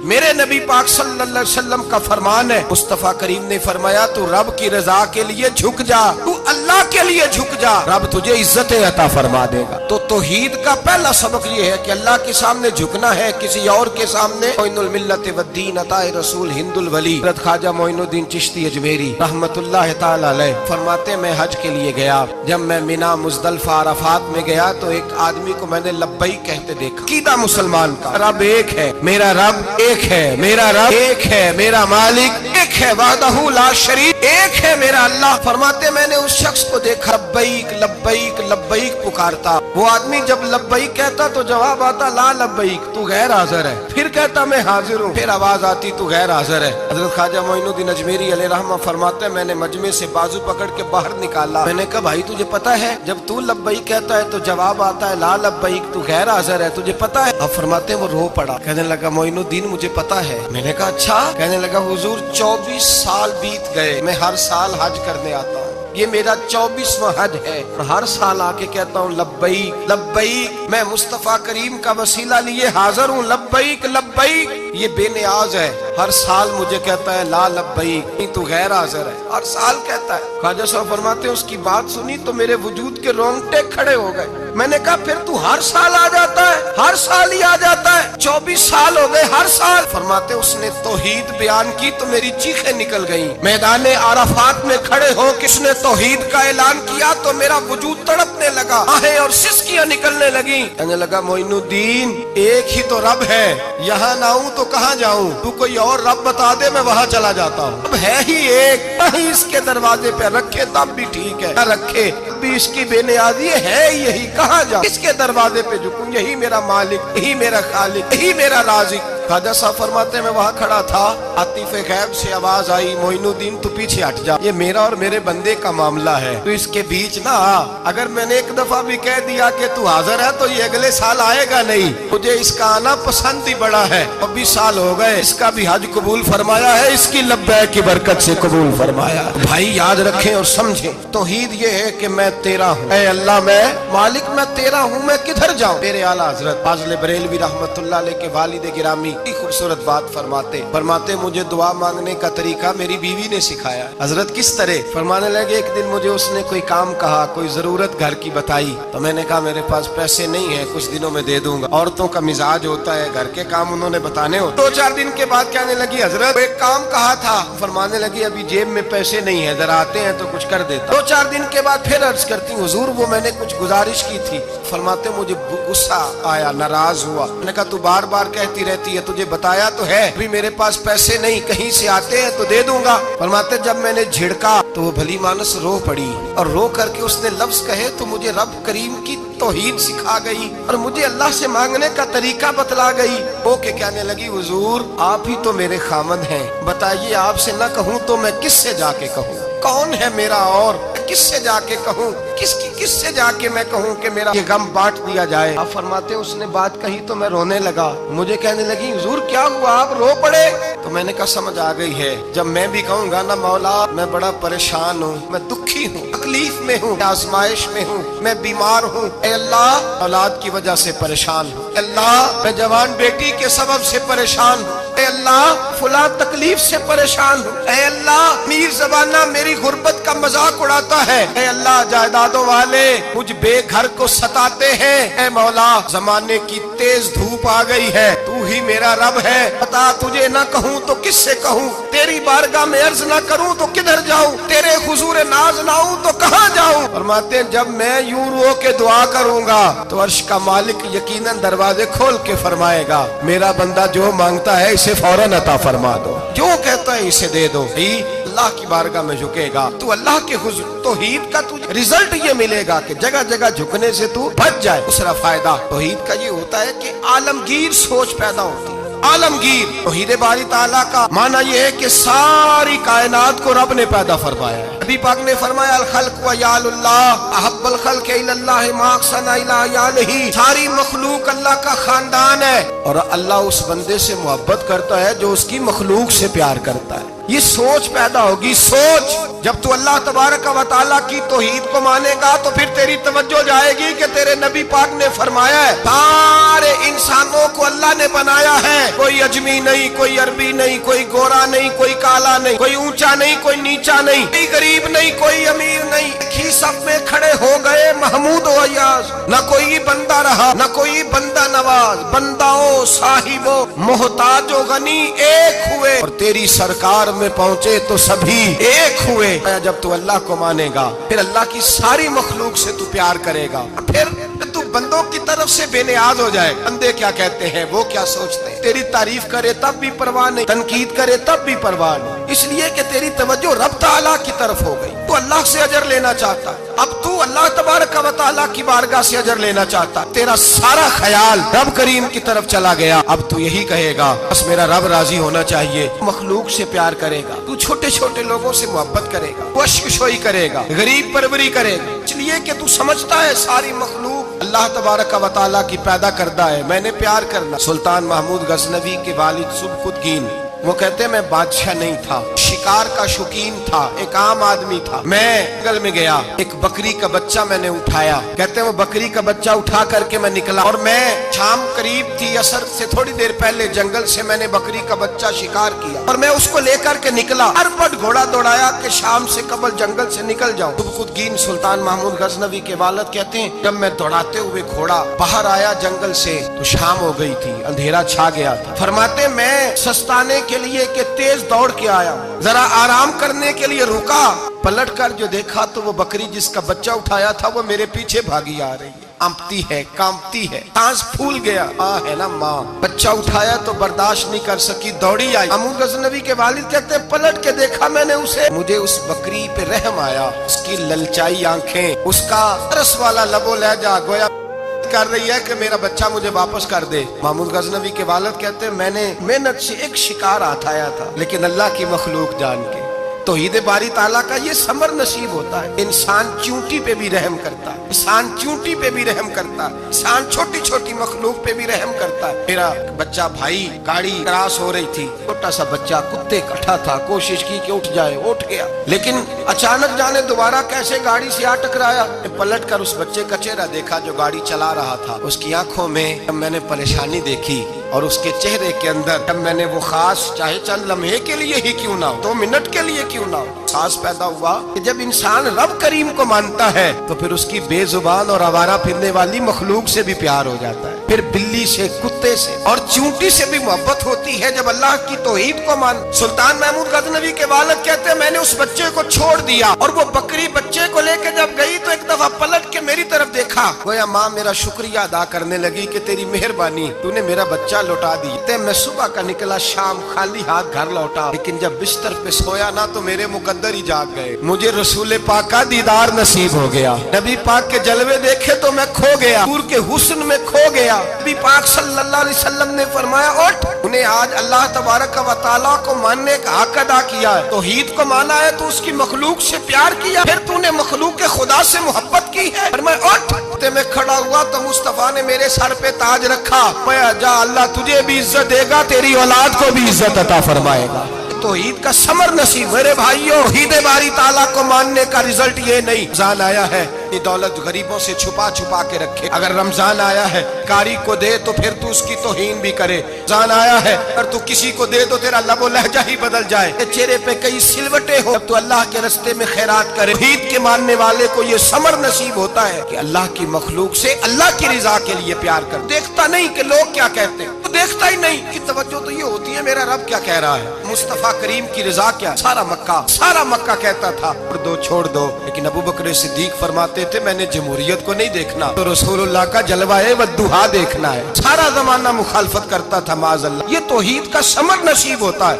میرے نبی پاک صلی اللہ علیہ وسلم کا فرمان ہے، مصطفیٰ کریم نے فرمایا تو رب کی رضا کے لیے جھک جا، تو اللہ کے لیے جھک جا، رب تجھے عزت عطا فرما دے گا۔ تو توحید کا پہلا سبق یہ ہے کہ اللہ کے سامنے جھکنا ہے، کسی اور کے سامنے۔ معین الملت والدین عطا رسول ہند الولی حضرت خواجہ معین الدین چشتی اجمیری رحمت اللہ تعالی علیہ فرماتے میں حج کے لیے گیا، جب میں مینا مزدلفہ عرفات میں گیا تو ایک آدمی کو میں نے لبیک کہتے دیکھا۔ عقیدہ مسلمان کا رب ایک ہے، میرا رب ایک ہے، میرا رب ایک ہے، میرا مالک ایک ہے، وحدہ لا شریک ایک ہے میرا اللہ۔ فرماتے میں نے اس شخص کو دیکھا لبیک لبیک لبیک پکارتا، وہ آدمی جب لبیک کہتا تو جواب آتا لا لبیک، تو غیر حاضر ہے، پھر کہتا میں حاضر ہوں، پھر آواز آتی تو غیر حاضر ہے۔ حضرت خواجہ معین الدین اجمیری علیہ رحمہ فرماتے میں نے مجمع سے بازو پکڑ کے باہر نکالا، میں نے کہا بھائی تجھے پتا ہے جب تو لبیک کہتا ہے تو جواب آتا ہے لا لبیک، تو غیر حاضر ہے، تجھے پتا ہے؟ اب فرماتے وہ رو پڑا، کہنے لگا معین الدین مجھے پتا ہے۔ میں نے کہا اچھا؟ کہنے لگا حضور 24 سال بیت گئے، میں ہر سال حج کرنے آتا ہوں، یہ میرا 24واں حج ہے، اور ہر سال آ کے کہتا ہوں لبیک لبیک، میں مصطفیٰ کریم کا وسیلہ لیے حاضر ہوں، لبیک لبیک۔ یہ بے نیاز ہے، ہر سال مجھے کہتا ہے لا لبیک، نہیں تو غیر حاضر ہے، ہر سال کہتا ہے۔ خواجہ صاحب فرماتے ہیں اس کی بات سنی تو میرے وجود کے رونگٹے کھڑے ہو گئے۔ میں نے کہا پھر تو ہر سال آ جاتا ہے، ہر سال ہی آ جاتا ہے، 24 سال ہو گئے ہر سال۔ فرماتے اس نے توحید بیان کی تو میری چیخیں نکل گئیں، میدان عرفات میں کھڑے ہو کس نے توحید کا اعلان کیا تو میرا وجود تڑپنے لگا، آہیں اور سسکیاں نکلنے لگیں۔ کہنے لگا معین الدین ایک ہی تو رب ہے، یہاں نہ ہوں تو کہاں جاؤں، تو کوئی اور رب بتا دے میں وہاں چلا جاتا ہوں، اب ہے ہی ایک، کہیں اس کے دروازے پہ رکھے تب بھی ٹھیک ہے، نہ رکھے بھی اس کی بے نیازی ہے یہی، کہاں جاؤں، اس کے دروازے پہ جھکوں، یہی میرا مالک، یہی میرا خالق، یہی میرا رازق۔ خواجہ صاحب فرماتے میں وہاں کھڑا تھا، عاطف غیب سے آواز آئی معین الدین تو پیچھے ہٹ جا، یہ میرا اور میرے بندے کا معاملہ ہے، تو اس کے بیچ نہ آ، اگر میں نے ایک دفعہ بھی کہہ دیا کہ تو حاضر ہے تو یہ اگلے سال آئے گا نہیں، مجھے اس کا آنا پسند ہی بڑا ہے، 24 سال ہو گئے، اس کا بھی حج قبول فرمایا ہے، اس کی لبیک کی برکت سے قبول فرمایا۔ بھائی یاد رکھیں اور سمجھیں، توحید یہ ہے کہ میں تیرا ہوں، اے اللہ میں مالک میں تیرا ہوں، میں کدھر جاؤں؟ میرے اعلیٰ حضرت فاضل بریلوی رحمت اللہ علیہ کے والد گرامی خوبصورت بات فرماتے مجھے دعا مانگنے کا طریقہ میری بیوی نے سکھایا۔ حضرت کس طرح؟ فرمانے لگے ایک دن مجھے اس نے کوئی کام کہا، کوئی ضرورت گھر کی بتائی، تو میں نے کہا میرے پاس پیسے نہیں ہیں، کچھ دنوں میں دے دوں گا، عورتوں کا مزاج ہوتا ہے گھر کے کام انہوں نے بتانے ہوتے۔ 2-4 دن کے بعد کہنے لگی حضرت ایک کام کہا تھا، فرمانے لگی ابھی جیب میں پیسے نہیں ہیں، ذرا آتے ہیں تو کچھ کر دیتا۔ 2-4 دن کے بعد پھر عرض کرتی حضور وہ میں نے کچھ گزارش کی تھی، فرماتے مجھے غصہ آیا، ناراض ہوا، میں نے کہا تو بار بار کہتی رہتی ہے، تجھے بتایا تو ہے ابھی میرے پاس پیسے نہیں، کہیں سے آتے ہیں تو دے دوں گا۔ فرماتے جب میں نے جھڑکا تو وہ بھلی مانس رو پڑی، اور رو کر کے اس نے لفظ کہے تو مجھے رب کریم کی توحید سکھا گئی اور مجھے اللہ سے مانگنے کا طریقہ بتلا گئی۔ وہ کہ کہنے لگی حضور آپ ہی تو میرے خامد ہیں، بتائیے آپ سے نہ کہوں تو میں کس سے جا کے کہوں؟ کون ہے میرا اور کس سے جا کے کہوں؟ کس سے جا کے میں کہوں کہ میرا یہ غم بانٹ دیا جائے؟ آپ فرماتے اس نے بات کہی تو میں رونے لگا، مجھے کہنے لگی حضور کیا ہوا آپ رو پڑے؟ تو میں نے کہا سمجھ آ گئی ہے، جب میں بھی کہوں گا نا مولا میں بڑا پریشان ہوں، میں دکھی ہوں، تکلیف میں ہوں، آزمائش میں ہوں، میں بیمار ہوں، اے اللہ اولاد کی وجہ سے پریشان ہوں، اے اللہ میں جوان بیٹی کے سبب سے پریشان ہوں، اے اللہ فلاں تکلیف سے پریشان ہوں، اے اللہ میر زبانہ میری غربت کا مذاق اڑاتا ہے، اے اللہ جائیدادوں والے مجھ بے گھر کو ستاتے ہیں، اے مولا زمانے کی تیز دھوپ آ گئی ہے، تو ہی میرا رب ہے، بتا تجھے نہ کہوں تو کس سے کہوں، تیری بارگاہ میں عرض نہ کروں تو کدھر جاؤں، تیرے حضور ناز نہ ہوں تو کہاں جاؤں؟ فرماتے ہیں جب میں یوں رو کے دعا کروں گا تو عرش کا مالک یقیناً دروازے کھول کے فرمائے گا میرا بندہ جو مانگتا ہے اسے فوراً عطا فرما دو، جو کہتا ہے اسے دے دو۔ اللہ کی بارگاہ میں جھکے گا تو اللہ کے حضور توحید کا تجھے رزلٹ یہ ملے گا کہ جگہ جگہ جھکنے سے تو بچ جائے۔ دوسرا فائدہ توحید کا یہ ہوتا ہے کہ عالمگیر سوچ پیدا ہوتی ہے۔ عالمگیر توحید باری تعالیٰ کا معنی یہ ہے کہ ساری کائنات کو رب نے پیدا فرمایا ہے، नबी पाक ने फरमाया अल खल्क व यालुल्लाह अहब्बल खल्क इलल्लाह मा अहसना इला यालिही। सारी मखलूक अल्लाह का खानदान है और अल्लाह उस बंदे से मोहब्बत करता है जो उसकी मखलूक से प्यार करता है। ये सोच पैदा होगी। सोच, जब तू अल्लाह तबारक व तआला की तौहीद को मानेगा तो फिर तेरी तवज्जो जाएगी कि तेरे नबी पाक ने फरमाया है सारे इंसानों को अल्लाह ने बनाया है, कोई अजमी नहीं, कोई अरबी नहीं, कोई गोरा नहीं, कोई काला नहीं, कोई ऊंचा नहीं, कोई नीचा नहीं, कोई गरीब नहीं, कोई अमीर नहीं। ही सब में खड़े हो गए महमूद व अय्याज। न कोई बंदा रहा, न कोई बंदा नवाज। बंदाओ साहिबो मोहताजो गनी एक हुए और तेरी सरकार में पहुंचे तो सभी एक हुए। जब तू अल्लाह को मानेगा फिर अल्लाह की सारी मखलूक से तू प्यार करेगा, फिर तू बंदों की तरफ से बेनियाज हो जाए। बंदे क्या कहते हैं, वो क्या सोचते हैं, तेरी तारीफ करे तब भी परवाह नहीं, तनकीद करे तब भी परवाह नहीं, इसलिए कि तेरी तवज्जो रब ताला की तरफ हो गई। तू अल्लाह से अजर लेना चाहता, अब तू अल्लाह तबारक व तआला की बारगाह से अजर लेना चाहता, तेरा सारा ख्याल रब करीम की तरफ चला गया। अब तू यही कहेगा बस मेरा रब राजी होना चाहिए। मखलूक से प्यार करेगा, तू छोटे छोटे लोगों से मोहब्बत करेगा, वशकशोई करेगा, गरीब परवरी करेगा, इसलिए कि तू समझता है सारी मखलूक अल्लाह तबारक व तआला की पैदा करदा है, मैंने प्यार करना। सुल्तान महमूद गजनवी के वालिद सुबकुतगीन वो कहते मैं बादशाह नहीं था, शिकार का शौकीन था, एक आम आदमी था। मैं जंगल में गया, एक बकरी का बच्चा मैंने उठाया। कहते वो बकरी का बच्चा उठा करके मैं निकला और मैं शाम करीब थी, असर से थोड़ी देर पहले जंगल से मैंने बकरी का बच्चा शिकार किया और मैं उसको लेकर के निकला। अरबट घोड़ा दौड़ाया कि शाम से कबल जंगल से निकल जाऊं। सुबकुतगीन सुल्तान महमूद गजनवी के वालिद कहते हैं जब मैं दौड़ाते हुए घोड़ा बाहर आया जंगल से तो शाम हो गई थी, अंधेरा छा गया था। फरमाते मैं सस्ताने के लिए के तेज दौड़ के आया, जरा आराम करने के लिए रुका, पलट कर जो देखा तो वो बकरी जिसका बच्चा उठाया था वो मेरे पीछे भागी आ रही है, कांपती है, कांपती है, सांस फूल गया। माँ है ना माँ, बच्चा उठाया तो बर्दाश्त नहीं कर सकी, दौड़ी आई। महमूद गजनवी के वालिद कहते पलट के देखा मैंने उसे, मुझे उस बकरी पे रहम आया, उसकी ललचाई आंखें, उसका रस वाला लबो लहजा, गोया कर रही है कि मेरा बच्चा मुझे वापस कर दे। महमूद गजनवी के वालिद कहते हैं मैंने मेहनत से एक शिकार आया था, लेकिन अल्लाह की मखलूक जान के तौहीद बारी ताला का ये समर नसीब होता है। इंसान चूंटी पे भी रहम करता है, इंसान चूंटी पे भी रहम करता है, इंसान छोटी छोटी मखलूक पे भी रहम करता है। मेरा बच्चा भाई गाड़ी क्रॉस हो रही थी, छोटा सा बच्चा कुत्ते कटा था, कोशिश की कि उठ जाए, उठ गया, लेकिन अचानक जाने दोबारा कैसे गाड़ी से आ टकराया। पलट कर उस बच्चे का चेहरा देखा जो गाड़ी चला रहा था, उसकी आंखों में जब मैंने परेशानी देखी और उसके चेहरे के अंदर जब मैंने वो खास, चाहे चंद लम्हे के लिए ही क्यों ना हो, 2 मिनट के लिए क्यों ना हो, साहस पैदा हुआ कि जब इंसान रब करीम को मानता है तो फिर उसकी बेजुबान और आवारा फिरने वाली मखलूक से भी प्यार हो जाता है, फिर बिल्ली से, कुत्ते से और चूंटी से भी मोहब्बत होती है जब अल्लाह की तौहीद को मान। सुल्तान महमूद गजनवी के वालिद कहते हैं मैंने उस बच्चे को छोड़ दिया और वो बकरी बच्चे को लेकर जब गई तो एक दफा पलट के मेरी तरफ देखा, गोया माँ मेरा शुक्रिया अदा करने लगी कि तेरी मेहरबानी, तूने मेरा बच्चा लौटा दी। मैं सुबह का निकला, शाम खाली हाथ घर लौटा, लेकिन जब बिस्तर पे सोया ना तो मेरे मुकद्दर ही जाग गए, मुझे रसूल पाक का दीदार नसीब हो गया, नबी पाक के जलवे देखे तो मैं खो गया, दूर के हुस्न में खो गया। नबी पाक सल्लल्लाहु अलैहि वसल्लम ने फरमाया उठ, उन्हें आज अल्लाह तबारक व तआला को मानने का हक अदा किया है, तौहीद को माना है तो उसकी मखलूक से प्यार किया, फिर तूने मखलूक के खुदा से मोहब्बत की है। और मैं उठ, मैं खड़ा हुआ तो मुस्तफा ने मेरे सर पे ताज रखा, मैं जा अल्लाह तुझे भी इज्जत देगा, तेरी औलाद को भी इज्जत अता फरमाएगा। तौहीद का समर नसीब। मेरे भाइयों, तौहीद बारी ताला को मानने का रिजल्ट ये नहीं रमजान आया है ये दौलत गरीबों से छुपा छुपा के रखे, अगर रमजान आया है कारी को दे तो फिर तू उसकी तौहीन भी करे, रमजान आया है अगर तू किसी को दे तो तेरा लबो लहजा ही बदल जाए, चेहरे पे कई सिलवटे हो, जब तू अल्लाह के रास्ते में खैरात करे। तौहीद के मानने वाले को ये समर नसीब होता है कि अल्लाह की मखलूक से अल्लाह की रिजा के लिए प्यार कर, देखता नहीं कि लोग क्या कहते हैं, तो देखता ही नहीं कि तवज्जो तो ये होती है मेरा रब क्या कह रहा है, मुस्तफा करीम की रिजा क्या। सारा मक्का कहता था छोड़ दो, लेकिन अबू बकर सिद्दीक फरमाते थे मैंने जमहूरियत को नहीं देखना, तो रसूलुल्लाह का जलवाए वद्दुहा देखना है। सारा जमाना मुखालफत करता था माज़अल्लाह। ये तौहीद का समर नसीब होता है।